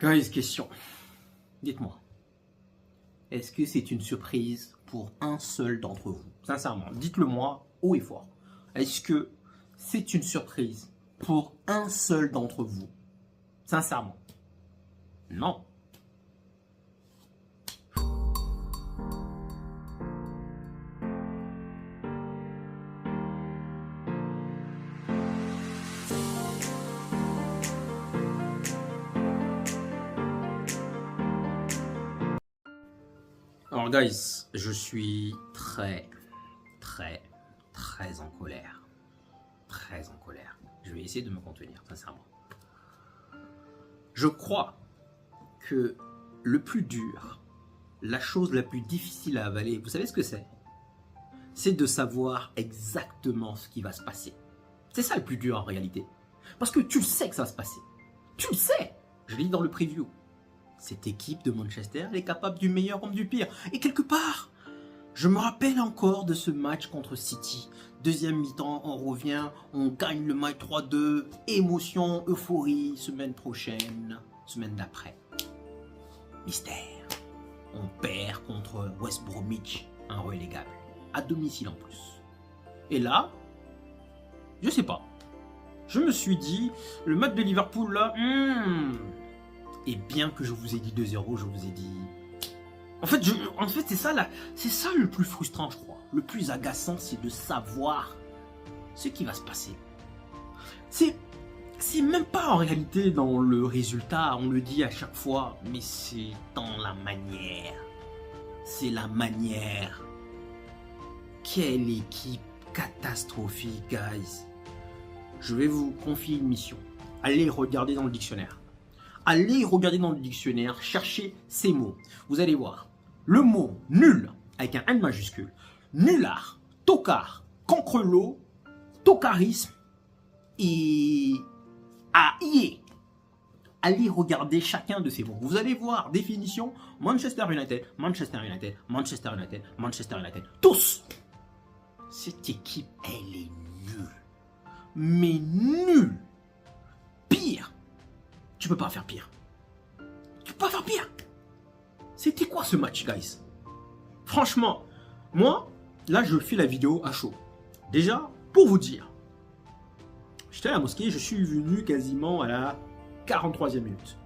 Guys, question. Dites-moi. Est-ce que c'est une surprise pour un seul d'entre vous? Sincèrement, dites-le moi haut et fort. Est-ce que c'est une surprise pour un seul d'entre vous? Sincèrement. Non. Alors guys, je suis très en colère. Très en colère. Je vais essayer de me contenir, sincèrement. Je crois que le plus dur, la chose la plus difficile à avaler, vous savez ce que c'est? C'est de savoir exactement ce qui va se passer. C'est ça le plus dur en réalité. Parce que tu sais que ça va se passer. Tu le sais. Je l'ai dit dans le preview. Cette équipe de Manchester, elle est capable du meilleur comme du pire. Et quelque part, je me rappelle encore de ce match contre City. Deuxième mi-temps, on revient, on gagne le match 3-2. Émotion, euphorie, semaine prochaine, semaine d'après. Mystère. On perd contre West Bromwich, un relégable. À domicile en plus. Et là, je sais pas. Je me suis dit, le match de Liverpool là, et bien que je vous ai dit 2-0, je vous ai dit... En fait, c'est ça le plus frustrant, je crois. Le plus agaçant, c'est de savoir ce qui va se passer. C'est même pas en réalité dans le résultat, on le dit à chaque fois, mais c'est dans la manière. C'est la manière. Quelle équipe catastrophique, guys. Je vais vous confier une mission. Allez regarder dans le dictionnaire. Allez regarder dans le dictionnaire, cherchez ces mots. Vous allez voir. Le mot nul, avec un N majuscule, nullard, tocard, cancrelot, tocarisme et aïe. Allez regarder chacun de ces mots. Vous allez voir, définition, Manchester United, Manchester United, Manchester United, Manchester United. Tous. Cette équipe, elle est nulle. Mais nulle. Pire. Tu peux pas faire pire. Tu peux pas faire pire. C'était quoi ce match, guys? Franchement, moi, là, je fais la vidéo à chaud. Déjà, pour vous dire, j'étais à la mosquée, je suis venu quasiment à la 43e minute.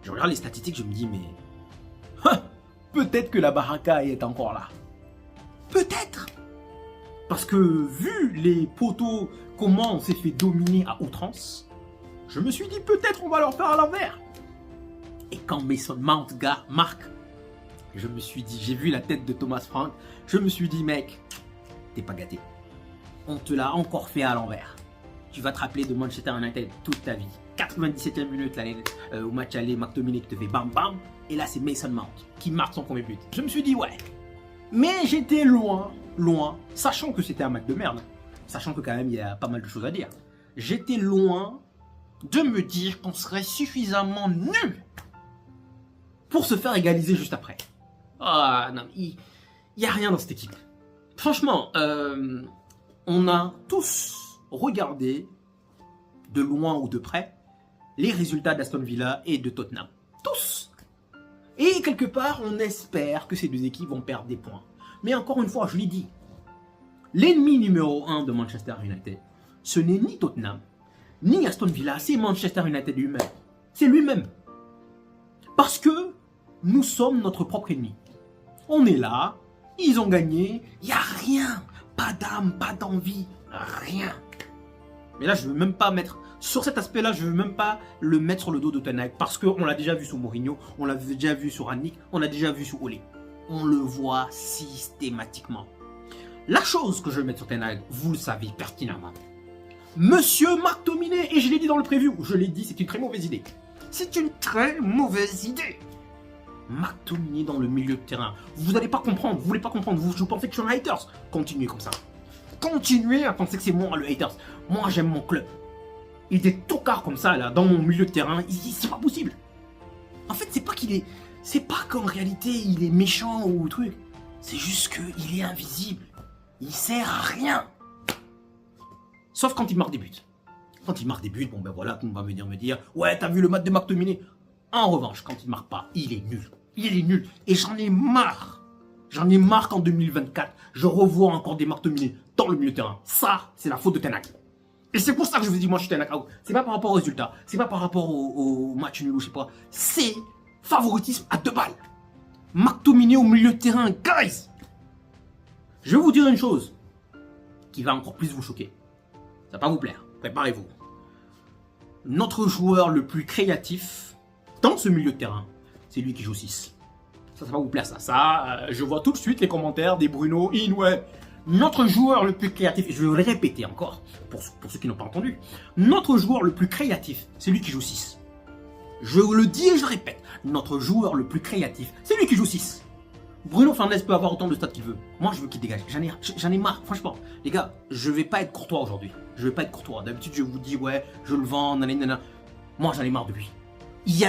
Je regarde les statistiques, je me dis, mais... peut-être que la baraka est encore là. Peut-être. Parce que vu les poteaux, comment on s'est fait dominer à outrance, je me suis dit, peut-être on va leur faire à l'envers. Et quand Mason Mount marque, je me suis dit, j'ai vu la tête de Thomas Frank, je me suis dit, mec, t'es pas gâté. On te l'a encore fait à l'envers. Tu vas te rappeler de Manchester United toute ta vie. 97e minute au match aller, McTominay qui te fait bam bam. Et là, c'est Mason Mount qui marque son premier but. Je me suis dit, ouais. Mais j'étais loin, sachant que c'était un match de merde. Sachant que quand même, il y a pas mal de choses à dire. J'étais loin de me dire qu'on serait suffisamment nul pour se faire égaliser juste après. Ah non, il n'y a rien dans cette équipe. Franchement, on a tous regardé, de loin ou de près, les résultats d'Aston Villa et de Tottenham. Tous. Et quelque part, on espère que ces deux équipes vont perdre des points. Mais encore une fois, je l'ai dit, l'ennemi numéro 1 de Manchester United, ce n'est ni Tottenham, ni Aston Villa, c'est Manchester United lui-même. C'est lui-même. Parce que nous sommes notre propre ennemi. On est là, ils ont gagné, il n'y a rien. Pas d'âme, pas d'envie, rien. Mais là, je ne veux même pas mettre... Sur cet aspect-là, je ne veux même pas le mettre sur le dos de Ten Hag. Parce qu'on l'a déjà vu sous Mourinho, on l'a déjà vu sur Rangnick, on l'a déjà vu sous Ole. On le voit systématiquement. La chose que je vais mettre sur Ten Hag, vous le savez pertinemment. Monsieur McTominay, et je l'ai dit dans le preview, je l'ai dit, c'est une très mauvaise idée. C'est une très mauvaise idée. McTominay dans le milieu de terrain. Vous n'allez pas comprendre, vous voulez pas comprendre, vous pensez que je suis un haters. Continuez comme ça. Continuez à penser que c'est moi le haters. Moi j'aime mon club. Il est tocard comme ça là, dans mon milieu de terrain, c'est pas possible. En fait, c'est pas qu'il est... C'est pas qu'en réalité il est méchant ou truc. C'est juste qu'il est invisible. Il sert à rien. Sauf quand il marque des buts. Quand il marque des buts, bon ben voilà, tout le monde va venir me dire, ouais, t'as vu le match de McTominay? En revanche, quand il ne marque pas, il est nul. Il est nul. Et j'en ai marre. J'en ai marre qu'en 2024, je revois encore des McTominay dans le milieu de terrain. Ça, c'est la faute de Ten Hag. Et c'est pour ça que je vous dis, moi, je suis Ten Hag. C'est pas par rapport aux résultats. C'est pas par rapport au match nul ou je sais pas. C'est favoritisme à 2 balles. McTominay au milieu de terrain. Guys, je vais vous dire une chose qui va encore plus vous choquer. Ça va pas vous plaire. Préparez-vous. Notre joueur le plus créatif dans ce milieu de terrain, c'est lui qui joue 6. Ça va vous plaire ça. Je vois tout de suite les commentaires des Bruno, ouais. Notre joueur le plus créatif, et je vais le répéter encore, pour ceux qui n'ont pas entendu. Notre joueur le plus créatif, c'est lui qui joue 6. Je le dis et je le répète. Notre joueur le plus créatif, c'est lui qui joue 6. Bruno Fernandes peut avoir autant de stats qu'il veut. Moi, je veux qu'il dégage. J'en ai marre. Franchement, les gars, je vais pas être courtois aujourd'hui. Je vais pas être courtois. D'habitude, je vous dis, ouais, je le vends, nanana. Moi, j'en ai marre de lui. Il y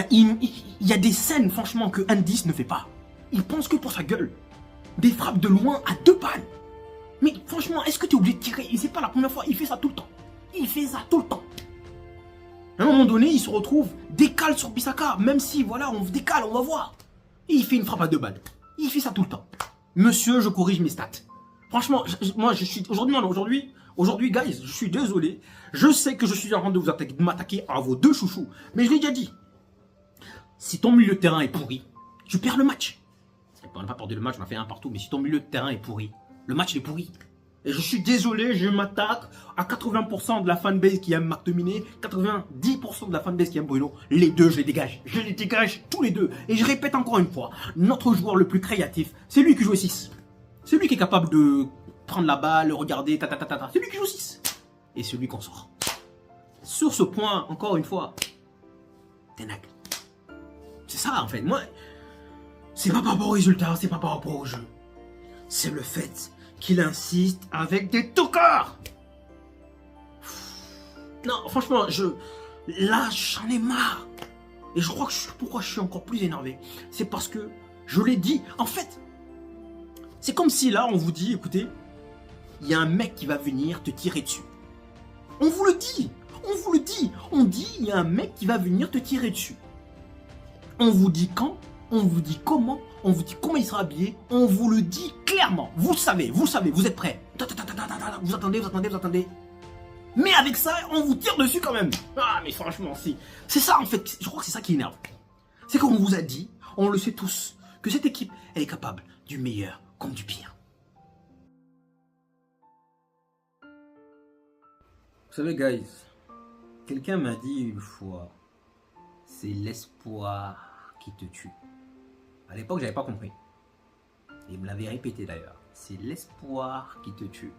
a des scènes, franchement, que Andy ne fait pas. Il pense que pour sa gueule. Des frappes de loin à 2 balles. Mais franchement, est-ce que tu es obligé de tirer? Et c'est pas la première fois, il fait ça tout le temps. Il fait ça tout le temps. À un moment donné, il se retrouve décale sur Bissaka. Même si, voilà, on décale, on va voir. Et il fait une frappe à 2 balles. Il fait ça tout le temps. Monsieur, je corrige mes stats. Franchement, moi, je suis... Aujourd'hui, guys, je suis désolé. Je sais que je suis en train de vous attaquer, de m'attaquer à vos 2 chouchous. Mais je l'ai déjà dit. Si ton milieu de terrain est pourri, tu perds le match. On n'a pas perdu le match, on a fait un partout. Mais si ton milieu de terrain est pourri, le match est pourri. Et je suis désolé, je m'attaque à 80% de la fanbase qui aime McTominay, 90% de la fanbase qui aime Bruno. Les deux, je les dégage. Je les dégage tous les deux. Et je répète encore une fois, notre joueur le plus créatif, c'est lui qui joue 6. C'est lui qui est capable de prendre la balle, regarder, C'est lui qui joue 6. Et c'est lui qu'on sort. Sur ce point, encore une fois, Ten Hag. C'est ça en fait. Moi, c'est pas par rapport au résultat, c'est pas par rapport au jeu. C'est le fait qu'il insiste avec des tocards. Non, franchement, là, j'en ai marre. Et je crois que pourquoi je suis encore plus énervé, c'est parce que je l'ai dit. En fait, c'est comme si là, on vous dit, écoutez, il y a un mec qui va venir te tirer dessus. On vous le dit. On vous le dit. On dit, il y a un mec qui va venir te tirer dessus. On vous dit quand, on vous dit comment, on vous dit comment il sera habillé, on vous le dit clairement. Vous le savez, vous êtes prêts. Vous attendez. Mais avec ça, on vous tire dessus quand même. Ah, mais franchement, c'est ça en fait. Je crois que c'est ça qui énerve. C'est qu'on vous a dit, on le sait tous, que cette équipe, elle est capable du meilleur comme du pire. Vous savez, guys, quelqu'un m'a dit une fois, c'est l'espoir qui te tue. À l'époque, j'avais pas compris. Il me l'avait répété d'ailleurs. C'est l'espoir qui te tue.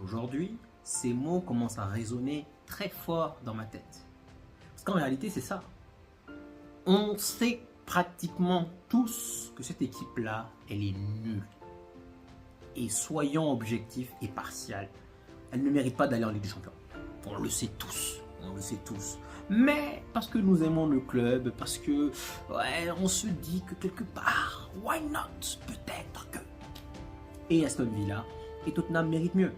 Aujourd'hui, ces mots commencent à résonner très fort dans ma tête. Parce qu'en réalité, c'est ça. On sait pratiquement tous que cette équipe-là, elle est nulle. Et soyons objectifs et partials, elle ne mérite pas d'aller en Ligue des Champions. On le sait tous. On le sait tous. Mais parce que nous aimons le club, parce que ouais, on se dit que quelque part, why not, peut-être que. Et Aston Villa et Tottenham méritent mieux.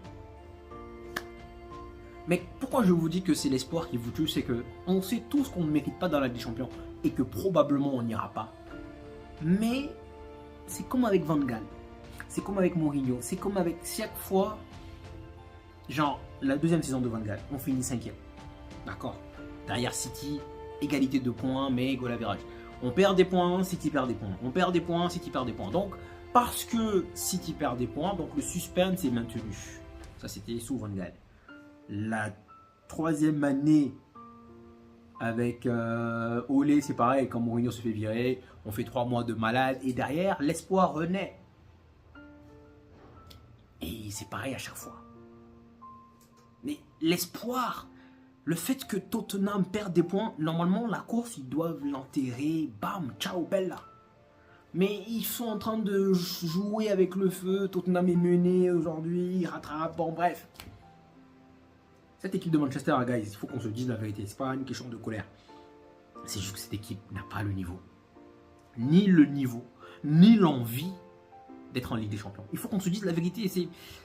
Mais pourquoi je vous dis que c'est l'espoir qui vous tue, c'est que on sait tous qu'on ne mérite pas dans la Ligue des Champions et que probablement on n'ira pas. Mais c'est comme avec Van Gaal, c'est comme avec Mourinho, c'est comme avec chaque fois, genre la deuxième saison de Van Gaal, on finit 5e. D'accord. Derrière City, égalité de points, mais goal average. On perd des points, City perd des points. On perd des points, City perd des points. Donc, parce que City perd des points, donc le suspense est maintenu. Ça, c'était sous Van Gaal. La 3e année avec Ole, c'est pareil. Quand Mourinho se fait virer, on fait 3 mois de malade. Et derrière, l'espoir renaît. Et c'est pareil à chaque fois. Mais l'espoir... Le fait que Tottenham perde des points, normalement la course, ils doivent l'enterrer, bam, ciao, bella. Mais ils sont en train de jouer avec le feu, Tottenham est mené aujourd'hui, ils rattrapent, bon bref. Cette équipe de Manchester, guys, il faut qu'on se dise la vérité, c'est pas une question de colère. C'est juste que cette équipe n'a pas le niveau. Ni le niveau, ni l'envie d'être en Ligue des Champions. Il faut qu'on se dise la vérité,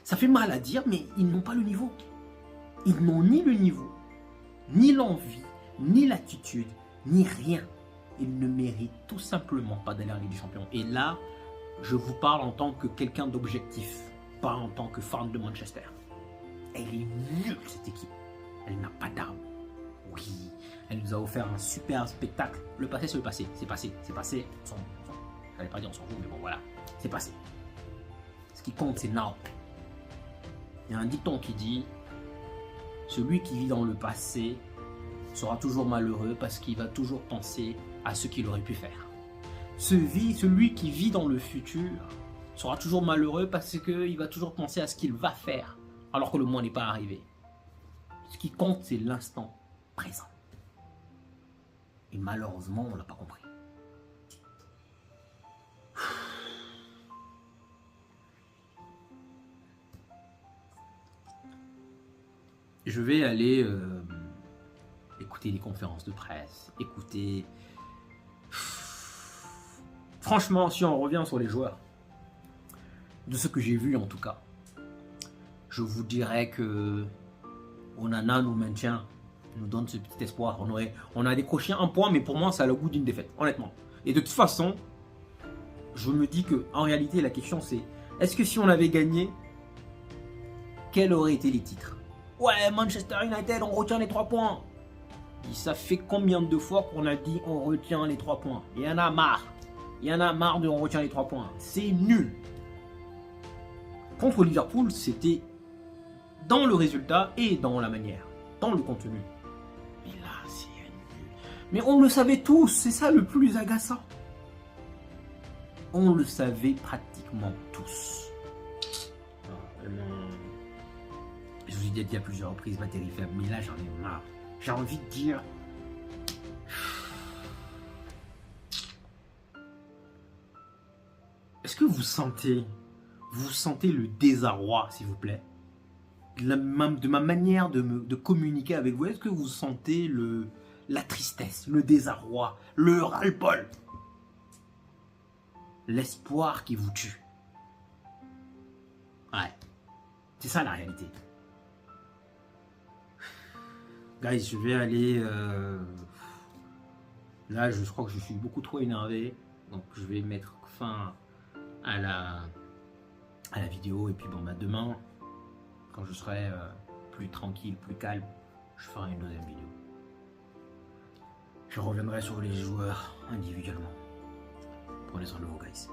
ça fait mal à dire, mais ils n'ont pas le niveau. Ils n'ont ni le niveau, ni l'envie, ni l'attitude, ni rien. ils ne méritent tout simplement pas d'aller en Ligue des Champions. Et là, je vous parle en tant que quelqu'un d'objectif, pas en tant que fan de Manchester. Elle est nulle, cette équipe. Elle n'a pas d'armes. Oui, elle nous a offert un super spectacle. Le passé, c'est le passé. C'est passé. C'est passé. J'allais pas dire on s'en fout, mais bon, voilà. C'est passé. Ce qui compte, c'est now. Il y a un dicton qui dit celui qui vit dans le passé sera toujours malheureux parce qu'il va toujours penser à ce qu'il aurait pu faire. Celui qui vit dans le futur sera toujours malheureux parce qu'il va toujours penser à ce qu'il va faire alors que le moment n'est pas arrivé. Ce qui compte, c'est l'instant présent. Et malheureusement, on ne l'a pas compris. Je vais aller écouter des conférences de presse, écouter... Franchement, si on revient sur les joueurs, de ce que j'ai vu en tout cas, je vous dirais que Onana nous maintient, nous donne ce petit espoir. On a décroché un point, mais pour moi, ça a le goût d'une défaite, honnêtement. Et de toute façon, je me dis que en réalité, la question c'est, est-ce que si on avait gagné, quels auraient été les titres? Ouais, Manchester United, on retient les 3 points. Et ça fait combien de fois qu'on a dit on retient les 3 points? Il y en a marre. Il y en a marre de on retient les 3 points. C'est nul. Contre Liverpool, c'était dans le résultat et dans la manière, dans le contenu. Mais là, c'est nul. Mais on le savait tous, c'est ça le plus agaçant. On le savait pratiquement tous. Je vous ai dit il y a plusieurs reprises, batterie faible, mais là j'en ai marre. J'ai envie de dire... Est-ce que vous sentez le désarroi, s'il vous plaît, de ma manière de communiquer avec vous? Est-ce que vous sentez la tristesse, le désarroi, le ras-le-bol, l'espoir qui vous tue? Ouais, c'est ça la réalité. Guys, je vais aller... Là, je crois que je suis beaucoup trop énervé. Donc, je vais mettre fin à la vidéo. Et puis, bon, bah, demain, quand je serai plus tranquille, plus calme, je ferai une deuxième vidéo. Je reviendrai sur les joueurs individuellement. Prenez soin de vous, guys.